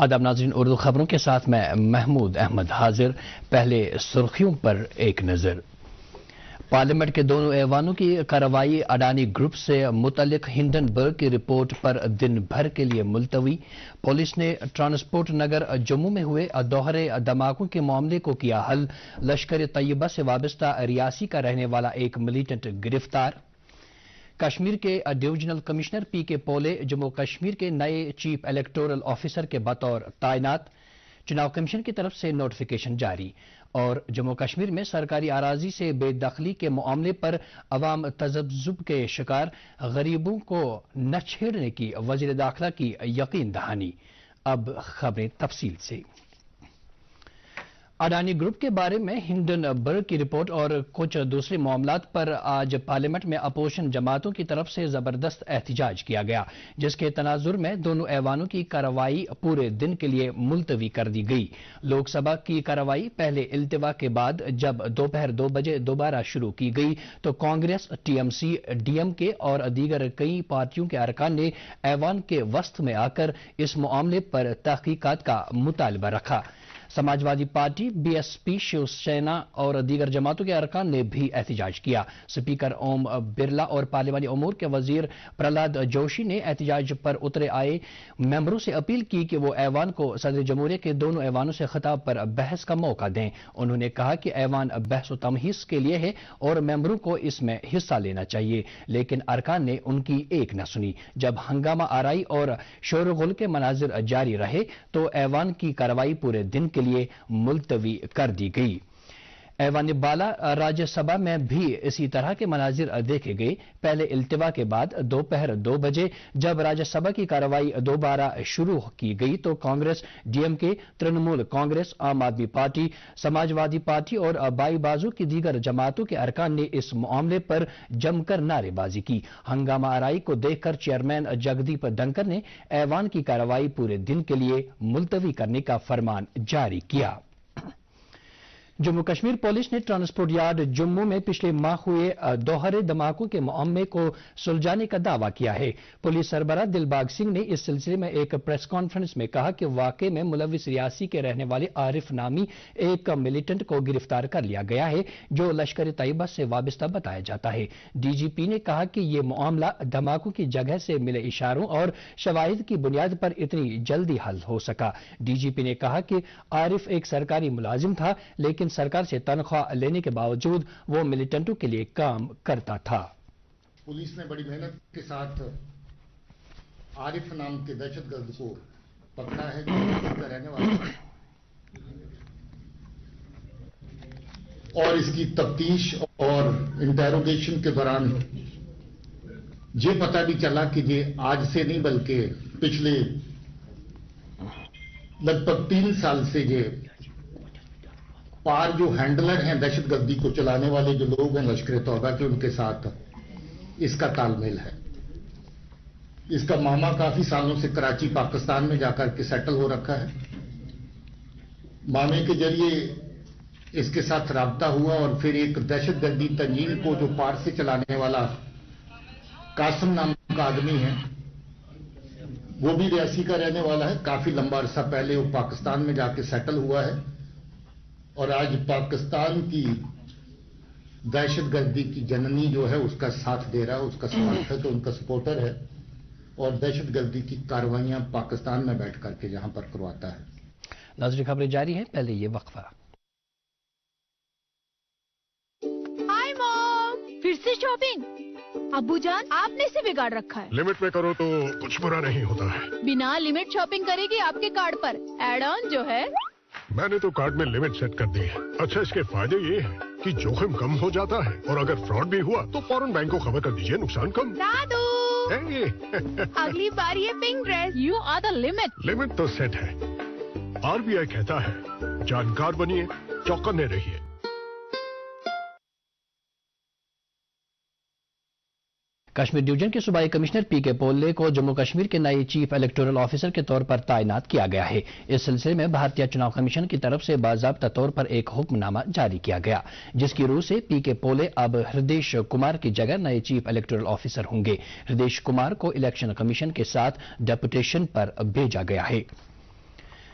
آداب ناظرین، اردو خبروں کے ساتھ میں محمود احمد حاضر۔ پہلے سرخیوں پر ایک نظر۔ پارلیمنٹ کے دونوں ایوانوں کی کارروائی اڈانی گروپ سے متعلق ہنڈنبرگ کی رپورٹ پر دن بھر کے لیے ملتوی۔ پولیس نے ٹرانسپورٹ نگر جموں میں ہوئے دوہرے دھماکوں کے معاملے کو کیا حل۔ لشکر طیبہ سے وابستہ ریاسی کا رہنے والا ایک ملیٹنٹ گرفتار۔ کشمیر کے ڈویژنل کمشنر پی کے پولے جموں کشمیر کے نئے چیف الیکٹورل آفیسر کے بطور تعینات۔ چناؤ کمیشن کی طرف سے نوٹیفیکیشن جاری۔ اور جموں کشمیر میں سرکاری اراضی سے بے دخلی کے معاملے پر عوام تذبذب کے شکار، غریبوں کو نہ چھیڑنے کی وزیر داخلہ کی یقین دہانی۔ اب خبریں تفصیل سے۔ اڈانی گروپ کے بارے میں ہنڈنبرگ کی رپورٹ اور کچھ دوسرے معاملات پر آج پارلیمنٹ میں اپوزیشن جماعتوں کی طرف سے زبردست احتجاج کیا گیا، جس کے تناظر میں دونوں ایوانوں کی کارروائی پورے دن کے لیے ملتوی کر دی گئی۔ لوک سبھا کی کارروائی پہلے التوا کے بعد جب دوپہر 2 بجے دوبارہ شروع کی گئی تو Congress, T M C, D M K اور دیگر کئی پارٹیوں کے ارکان نے ایوان کے وسط میں آ کر اس معاملے پر تحقیقات کا مطالبہ رکھا۔ Samajwadi Party, B S P, Shiv Sena اور دیگر جماعتوں کے ارکان نے بھی احتجاج کیا۔ اسپیکر اوم برلا اور پارلیمانی امور کے وزیر پرہلاد جوشی نے احتجاج پر اترے آئے ممبروں سے اپیل کی کہ وہ ایوان کو صدر جمہوریہ کے دونوں ایوانوں سے خطاب پر بحث کا موقع دیں۔ انہوں نے کہا کہ ایوان بحث و تمہیز کے لیے ہے اور ممبروں کو اس میں حصہ لینا چاہیے، لیکن ارکان نے ان کی ایک نہ سنی۔ جب ہنگامہ آرائی اور شور و غل کے مناظر جاری رہے تو ایوان کی کارروائی پورے دن کے لیے ملتوی کر دی گئی۔ ایوان بالا راجیہ سبھا میں بھی اسی طرح کے مناظر دیکھے گئے۔ پہلے التوا کے بعد دوپہر 2 بجے جب راجیہ سبھا کی کارروائی دوبارہ شروع کی گئی تو کانگریس، ڈی ایم کے، ترنمول کانگریس، عام آدمی پارٹی، سماجوادی پارٹی اور بائی بازو کی دیگر جماعتوں کے ارکان نے اس معاملے پر جم کر نعرے بازی کی۔ ہنگامہ آرائی کو دیکھ کر چیئرمین جگدیپ دھنکر نے ایوان کی کارروائی پورے دن کے لیے ملتوی کرنے کا فرمان جاری کیا۔ جموں کشمیر پولیس نے ٹرانسپورٹ یارڈ جموں میں پچھلے ماہ ہوئے دوہرے دھماکوں کے معاملے کو سلجھانے کا دعویٰ کیا ہے۔ پولیس سربراہ دلباغ سنگھ نے اس سلسلے میں ایک پریس کانفرنس میں کہا کہ واقعے میں ملوث ریاسی کے رہنے والے عارف نامی ایک ملیٹنٹ کو گرفتار کر لیا گیا ہے جو لشکر طیبہ سے وابستہ بتایا جاتا ہے۔ ڈی جی پی نے کہا کہ یہ معاملہ دھماکوں کی جگہ سے ملے اشاروں اور شواہد کی بنیاد پر اتنی جلدی حل ہو سکا۔ ڈی جی پی نے کہا کہ عارف ایک سرکاری ملازم تھا، لیکن سرکار سے تنخواہ لینے کے باوجود وہ ملیٹنٹوں کے لیے کام کرتا تھا۔ پولیس نے بڑی محنت کے ساتھ عارف نام کے دہشت گرد کو پکڑا ہے جو کا رہنے والا ہے، اور اس کی تفتیش اور انٹیروگیشن کے دوران یہ پتہ بھی چلا کہ یہ آج سے نہیں بلکہ پچھلے لگ بھگ 3 سال سے یہ پار جو ہینڈلر ہیں دہشت گردی کو چلانے والے جو لوگ ہیں لشکر طیبہ کے، ان کے ساتھ اس کا تال میل ہے۔ اس کا ماما کافی سالوں سے کراچی پاکستان میں جا کر کے سیٹل ہو رکھا ہے۔ مامے کے ذریعے اس کے ساتھ رابطہ ہوا اور پھر ایک دہشت گردی تنظیم کو جو پار سے چلانے والا قاسم نام کا آدمی ہے، وہ بھی ریاسی کا رہنے والا ہے۔ کافی لمبا عرصہ پہلے وہ پاکستان میں جا کے سیٹل ہوا ہے اور آج پاکستان کی دہشت گردی کی جننی جو ہے اس کا ساتھ دے رہا ہے، اس کا ساتھ ہے، تو ان کا سپورٹر ہے اور دہشت گردی کی کارروائیاں پاکستان میں بیٹھ کر کے جہاں پر کرواتا ہے۔ ناظرین، خبریں جاری ہیں، پہلے یہ وقفہ۔ ہائی مام، پھر سے شاپنگ؟ ابو جان آپ نے اسے بگاڑ رکھا ہے۔ لمٹ میں کرو تو کچھ برا نہیں ہوتا ہے۔ بنا لمٹ شاپنگ کرے گی آپ کے کارڈ پر ایڈ آن جو ہے۔ میں نے تو کارڈ میں لمٹ سیٹ کر دی ہے۔ اچھا، اس کے فائدے یہ ہیں کہ جوخم کم ہو جاتا ہے اور اگر فراڈ بھی ہوا تو فوراً بینک کو خبر کر دیجئے، نقصان کم۔ دادو اگلی بار یہ pink dress, you are the limit. Limit تو سیٹ ہے۔ آر بی آئی کہتا ہے جانکار بنیے، چوکنے رہیے۔ کشمیر ڈویژن کے صوبائی کمشنر پی کے پولے کو جموں کشمیر کے نئے چیف الیکٹورل آفیسر کے طور پر تعینات کیا گیا ہے۔ اس سلسلے میں بھارتیہ چناؤ کمیشن کی طرف سے باضابطہ طور پر ایک حکم نامہ جاری کیا گیا، جس کی روح سے پی کے پولے اب ہردیش کمار کی جگہ نئے چیف الیکٹورل آفیسر ہوں گے۔ ہردیش کمار کو الیکشن کمیشن کے ساتھ ڈیپوٹیشن پر بھیجا گیا ہے۔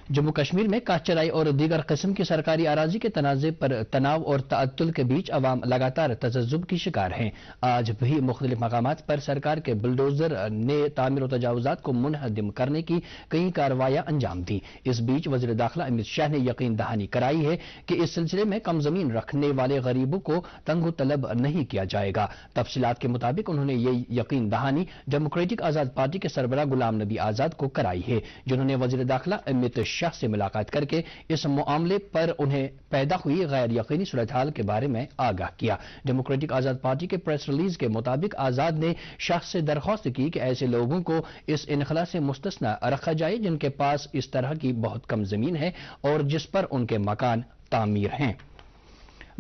जम्मू कश्मीर में काश्त चराई और दीगर किस्म की सरकारी अराजी के तनाज़े पर तनाव और तअत्तुल के बीच अवाम लगातार तज़ज्जुब की शिकार हैं। आज भी मुख्तलिफ मकामात पर सरकार के बुलडोजर ने तामीर और तजावुजात को मुनहदिम करने की कई कार्रवाइयां अंजाम दी। इस बीच वज़ीर दाखिला अमित शाह ने यकीन दहानी कराई है कि इस सिलसिले में कम जमीन रखने वाले गरीबों को तंगो तलब नहीं किया जाएगा। तफसीलात के मुताबिक उन्होंने ये यकीन दहानी डेमोक्रेटिक आज़ाद पार्टी के सरबराह गुलाम नबी आज़ाद को कराई है, जिन्होंने वज़ीर दाखिला अमित शाह से मुलाकात करके इस मामले पर उन्हें पैदा हुई गैर यकीनी सूरत हाल के बारे में आगाह किया। डेमोक्रेटिक आजाद पार्टी के प्रेस रिलीज के मुताबिक आजाद ने शाह से दरख्वास्त की कि ऐसे लोगों को इस इनखला से मुस्तस्ना रखा जाए जिनके पास इस तरह की बहुत कम जमीन है और जिस पर उनके मकान तामीर हैं।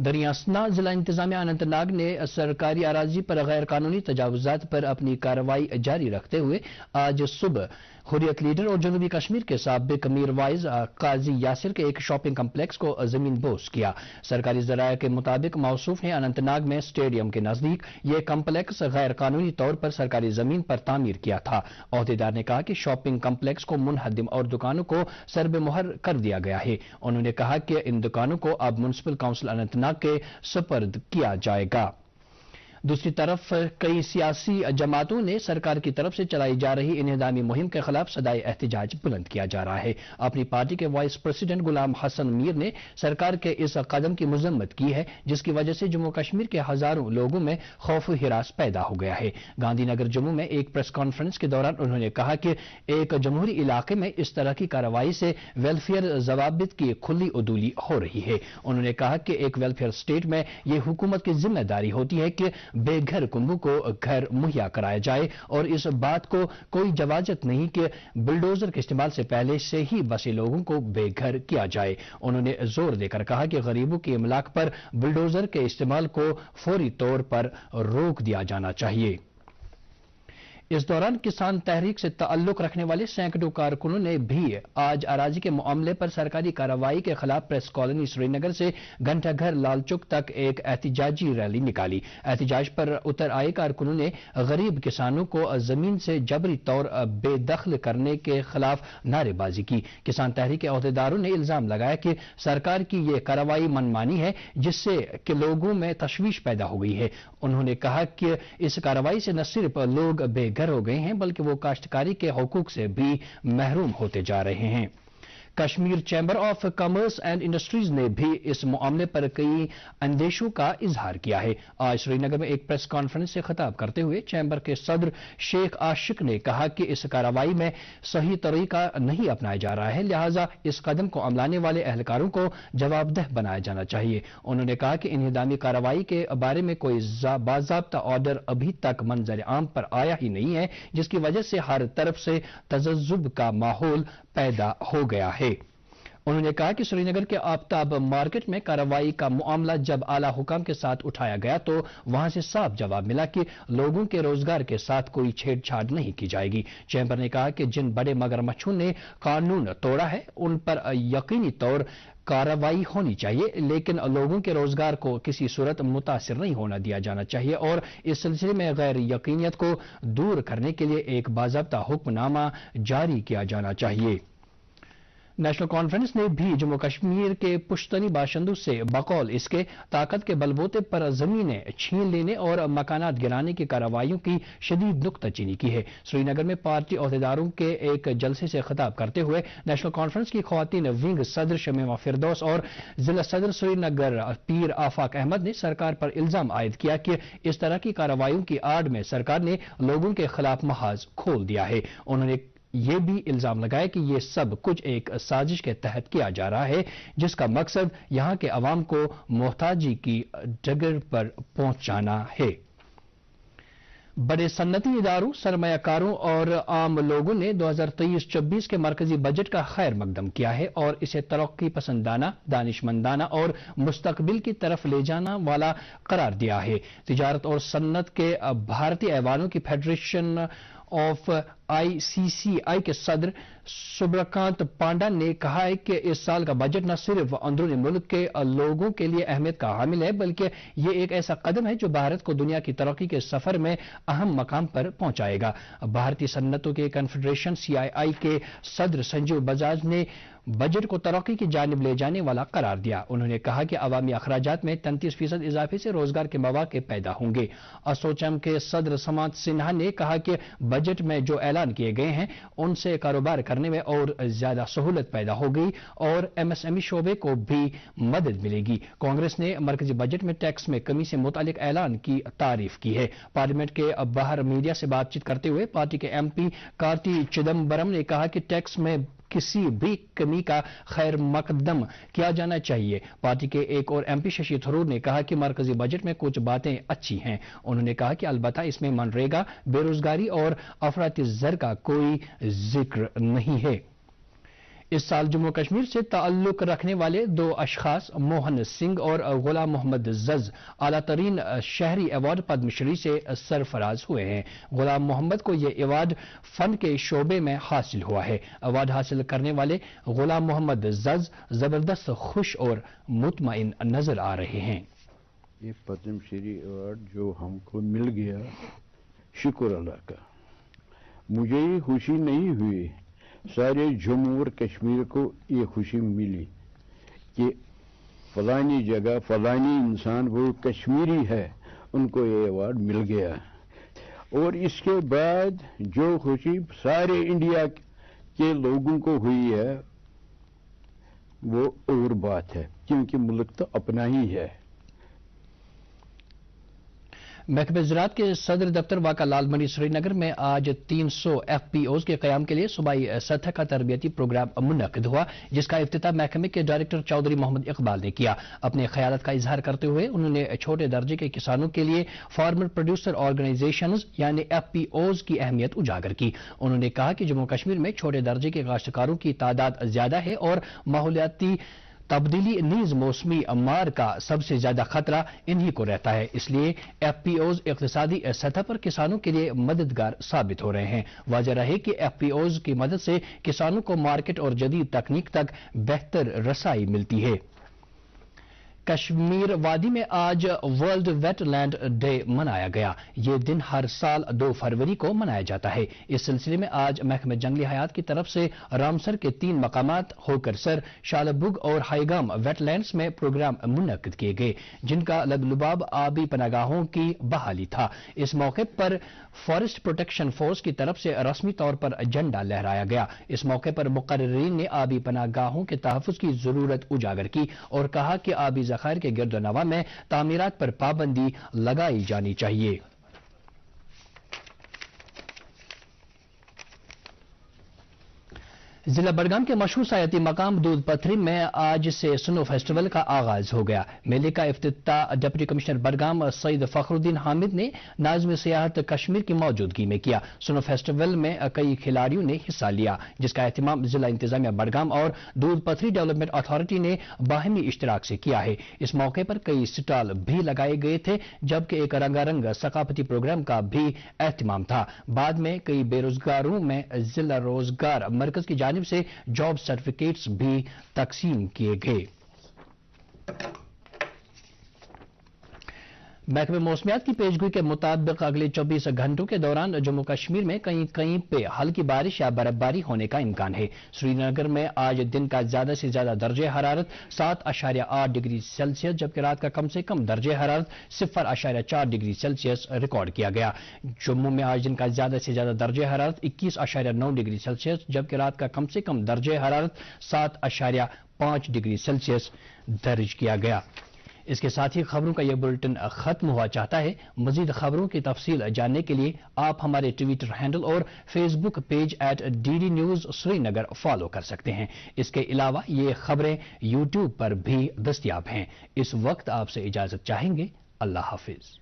दरियासना जिला इंतजामिया अनंतनाग ने सरकारी अराजी पर गैर कानूनी तजावुजात पर अपनी कार्रवाई जारी रखते हुए आज सुबह हुर्रियत लीडर और जनूबी कश्मीर के साबिक मीरवाइज काजी यासिर के एक शॉपिंग कम्प्लेक्स को जमीन बोस किया। सरकारी जराये के मुताबिक मौसूफ ने अनंतनाग में स्टेडियम के नजदीक ये कम्प्लेक्स गैर कानूनी तौर पर सरकारी जमीन पर तामीर किया था। ओहदेदार ने कहा कि शॉपिंग कम्प्लेक्स को मुनहदिम और दुकानों को सरबे मुहर कर दिया गया है। उन्होंने कहा कि इन दुकानों को अब म्युनिसिपल काउंसिल अनंतनाग के सुपर्द किया जाएगा। दूसरी तरफ कई सियासी जमातों ने सरकार की तरफ से चलाई जा रही इन्हदामी मुहिम के खिलाफ सदाए एहतजाज बुलंद किया जा रहा है। अपनी पार्टी के वाइस प्रेसिडेंट गुलाम हसन मीर ने सरकार के इस कदम की मजम्मत की है, जिसकी वजह से जम्मू कश्मीर के हजारों लोगों में खौफ हिरास पैदा हो गया है। गांधीनगर जम्मू में एक प्रेस कॉन्फ्रेंस के दौरान उन्होंने कहा कि एक जमहूरी इलाके में इस तरह की कार्रवाई से वेलफेयर जवाबित की खुली उदूली हो रही है। उन्होंने कहा कि एक वेलफेयर स्टेट में यह हुकूमत की जिम्मेदारी होती है कि बेघर कुंबों को घर मुहैया कराया जाए और इस बात को कोई इजाजत नहीं कि बुलडोजर के इस्तेमाल से पहले से ही बसे लोगों को बेघर किया जाए। उन्होंने जोर देकर कहा कि गरीबों के इमलाक पर बुलडोजर के इस्तेमाल को फौरी तौर पर रोक दिया जाना चाहिए। इस दौरान किसान तहरीक से ताल्लुक रखने वाले सैकड़ों कारकुनों ने भी आज अराजी के मामले पर सरकारी कार्रवाई के खिलाफ प्रेस कॉलोनी श्रीनगर से घंटाघर लालचौक तक एक एहतिजाजी रैली निकाली। एहतिजाज पर उतर आए कारकुनों ने गरीब किसानों को जमीन से जबरी तौर बेदखल करने के खिलाफ नारेबाजी की। किसान तहरीक के अहदेदारों ने इल्जाम लगाया कि सरकार की यह कार्रवाई मनमानी है, जिससे कि लोगों में तशवीश पैदा हो गई है। उन्होंने कहा कि इस कार्रवाई से न सिर्फ लोग बेघर हो गए हैं बल्कि वो काश्तकारी के हुकूक से भी महरूम होते जा रहे हैं। Kashmir chamber of commerce and industries ने भी इस मामले पर कई अंदेशों का इजहार किया है। आज श्रीनगर में एक प्रेस कॉन्फ्रेंस से खिताब करते हुए चैम्बर के सदर शेख आशिक ने कहा कि इस कार्रवाई में सही तरीका नहीं अपनाया जा रहा है, लिहाजा इस कदम को अमलाने वाले एहलकारों को जवाबदेह बनाया जाना चाहिए। उन्होंने कहा कि इन्हदामी कार्रवाई के बारे में कोई बाज़ाब्ता ऑर्डर अभी तक मंजर आम पर आया ही नहीं है, जिसकी वजह से हर तरफ से तजज्जुब का माहौल पैदा हो गया है। उन्होंने कहा कि श्रीनगर के आफताब मार्केट में कार्रवाई का मामला जब आला हुकाम के साथ उठाया गया तो वहां से साफ जवाब मिला कि लोगों के रोजगार के साथ कोई छेड़छाड़ नहीं की जाएगी। चैम्बर ने कहा कि जिन बड़े मगरमच्छों ने कानून तोड़ा है उन पर यकीनी तौर कार्रवाई होनी चाहिए, लेकिन लोगों के रोजगार को किसी सूरत मुतासिर नहीं होना दिया जाना चाहिए और इस सिलसिले में गैर यकीनियत को दूर करने के लिए एक बाज़ाब्ता हुक्मनामा जारी किया जाना चाहिए। नेशनल कॉन्फ्रेंस ने भी जम्मू कश्मीर के पुश्तनी बाशिंदों से बकौल इसके ताकत के बलबूते पर जमीनें छीन लेने और मकानात गिराने की कार्रवाइयों की शदीद नुक्ताचीनी की है। श्रीनगर में पार्टी अहदेदारों के एक जलसे से खिताब करते हुए नेशनल कॉन्फ्रेंस की खवातीन विंग सदर शमीमा फिरदौस और जिला सदर श्रीनगर पीर आफाक अहमद ने सरकार पर इल्जाम आयद किया कि इस तरह की कार्रवाइयों की आड़ में सरकार ने लोगों के खिलाफ महाज खोल दिया है। उन्होंने ये भी इल्जाम लगाया कि ये सब कुछ एक साजिश के तहत किया जा रहा है, जिसका मकसद यहां के अवाम को मोहताजी की डगर पर पहुंचाना है। बड़े सन्नती इदारों, सरमायाकारों और आम लोगों ने 2023-24 के मरकजी बजट का खैर मकदम किया है और इसे तरक्की पसंदाना, दानिशमंदाना और मुस्तकबिल की तरफ ले जाना वाला करार दिया है। तिजारत और सन्नत के भारतीय ऐवानों की फेडरेशन ऑफ ICCI के सदर सुब्रकांत पांडा ने कहा है कि इस साल का बजट न सिर्फ अंदरूनी मुल्क के लोगों के लिए अहमियत का हामिल है, बल्कि ये एक ऐसा कदम है जो भारत को दुनिया की तरक्की के सफर में अहम मकाम पर पहुंचाएगा। भारतीय सन्नतों के कन्फेडरेशन CII के सदर संजीव बजाज ने बजट को तरक्की की जानिब ले जाने वाला करार दिया। उन्होंने कहा कि अवामी अखराजात में 33% इजाफे से रोजगार के मौके पैदा होंगे। असोचम के सदर समात सिन्हा ने कहा कि बजट में जो ऐलान किए गए हैं उनसे कारोबार करने में और ज्यादा सहूलत पैदा हो गई और MSME शोबे को भी मदद मिलेगी। कांग्रेस ने मरकजी बजट में टैक्स में कमी से मुतालिक ऐलान की तारीफ की है। पार्लियामेंट के बाहर मीडिया से बातचीत करते हुए पार्टी के MP कार्ति चिदम्बरम ने कहा कि टैक्स में किसी भी कमी का खैर मकदम किया जाना चाहिए। पार्टी के एक और MP शशि थरूर ने कहा कि मरकजी बजट में कुछ बातें अच्छी हैं। उन्होंने कहा कि अलबत्ता इसमें मनरेगा, बेरोजगारी और अफराती ज़र का कोई जिक्र नहीं है। इस साल जम्मू कश्मीर से ताल्लुक रखने वाले 2 अशखास मोहन सिंह और गुलाम मोहम्मद जज आला तरीन शहरी अवार्ड पद्मश्री से सरफराज हुए हैं। गुलाम मोहम्मद को यह अवार्ड फन के शोबे में हासिल हुआ है। अवार्ड हासिल करने वाले गुलाम मोहम्मद जज जबरदस्त खुश और मुतमईन नजर आ रहे हैं। ये पद्मश्री अवार्ड जो हमको मिल गया, शुक्र अल्लाह का। मुझे ये खुशी नहीं हुई, सारे जम्मू और कश्मीर को ये खुशी मिली कि फलानी जगह फलानी इंसान वो कश्मीरी है, उनको ये अवार्ड मिल गया। और इसके बाद जो खुशी सारे इंडिया के लोगों को हुई है वो और बात है, क्योंकि मुल्क तो अपना ही है। महकमे ज़राअत के सदर दफ्तर वाका लाल मंडी श्रीनगर में आज 300 FPOs के क़याम के लिए सूबाई सतह का तरबियती प्रोग्राम मुनक़िद हुआ, जिसका इफ्तिताह महकमे के डायरेक्टर चौधरी मोहम्मद इकबाल ने किया। अपने ख्यालात का इजहार करते हुए उन्होंने छोटे दर्जे के किसानों के लिए फार्मर प्रोड्यूसर ऑर्गेनाइजेशंस यानी FPOs की अहमियत उजागर की। उन्होंने कहा कि जम्मू कश्मीर में छोटे दर्जे के काश्तकारों की तादाद ज्यादा है और माहौलियाती तब्दीली नीज मौसमी मार का सबसे ज्यादा खतरा इन्हीं को रहता है। इसलिए FPOs इक्तिसादी सतह पर किसानों के लिए मददगार साबित हो रहे हैं। वाज़ेह रहे कि FPOs की मदद से किसानों को मार्केट और जदीद तकनीक तक बेहतर रसाई मिलती है। कश्मीर वादी में आज वर्ल्ड वेटलैंड डे मनाया गया। ये दिन हर साल 2 फरवरी को मनाया जाता है। इस सिलसिले में आज महकमे जंगली हयात की तरफ से रामसर के 3 मकामात होकरसर, शालबुग और हाईगाम वेटलैंड्स में प्रोग्राम मुनक्किद किए गए, जिनका लबलुबाब आबी पनागाहों की बहाली था। इस मौके पर फॉरेस्ट प्रोटेक्शन फोर्स की तरफ से रस्मी तौर पर झंडा लहराया गया। इस मौके पर मुकर्रीन ने आबी पनागाहों के तहफ़्फ़ुज़ की जरूरत उजागर की और कहा कि आबी ज़खायर के गिरदोनवा में तामीरात पर पाबंदी लगाई जानी चाहिए। जिला बडगाम के मशहूर सयाती मकाम दूध पथरी में आज से स्नो फेस्टिवल का आगाज हो गया। मेले का इफ्तिताह डिप्टी कमिश्नर बडगाम सईद फखरुद्दीन हामिद ने नाज़िम सियाहत कश्मीर की मौजूदगी में किया। स्नो फेस्टिवल में कई खिलाड़ियों ने हिस्सा लिया, जिसका एहतमाम जिला इंतजामिया बडगाम और दूध पथरी डेवलपमेंट अथॉरिटी ने बाहमी इश्तराक से किया है। इस मौके पर कई स्टॉल भी लगाए गए थे, जबकि एक रंगारंग सकाफती प्रोग्राम का भी एहतमाम था। बाद में कई बेरोजगारों में जिला रोजगार मरकज की से जॉब सर्टिफिकेट्स भी तकसीम किए गए। महकमे मौसमियात की पेशगोई के मुताबिक अगले 24 घंटों के दौरान जम्मू कश्मीर में कहीं कहीं पे हल्की बारिश या बर्फबारी होने का इम्कान है। श्रीनगर में आज दिन का ज्यादा से ज्यादा दर्जे हरारत 7.8 डिग्री सेल्सियस, जबकि रात का कम से कम दर्जे हरारत 0.4 डिग्री सेल्सियस रिकॉर्ड किया गया। जम्मू में आज दिन का ज्यादा से ज्यादा दर्जे हरारत 21.9 डिग्री सेल्सियस, जबकि रात का कम से कम दर्जे हरारत 7.5 डिग्री सेल्सियस दर्ज किया गया। इसके साथ ही खबरों का यह बुलेटिन खत्म हुआ चाहता है। मजीद खबरों की तफसील जानने के लिए आप हमारे ट्विटर हैंडल और Facebook page @DD News Srinagar follow कर सकते हैं। इसके अलावा ये खबरें यूट्यूब पर भी दस्तयाब हैं। इस वक्त आपसे इजाजत चाहेंगे। अल्लाह हाफिज।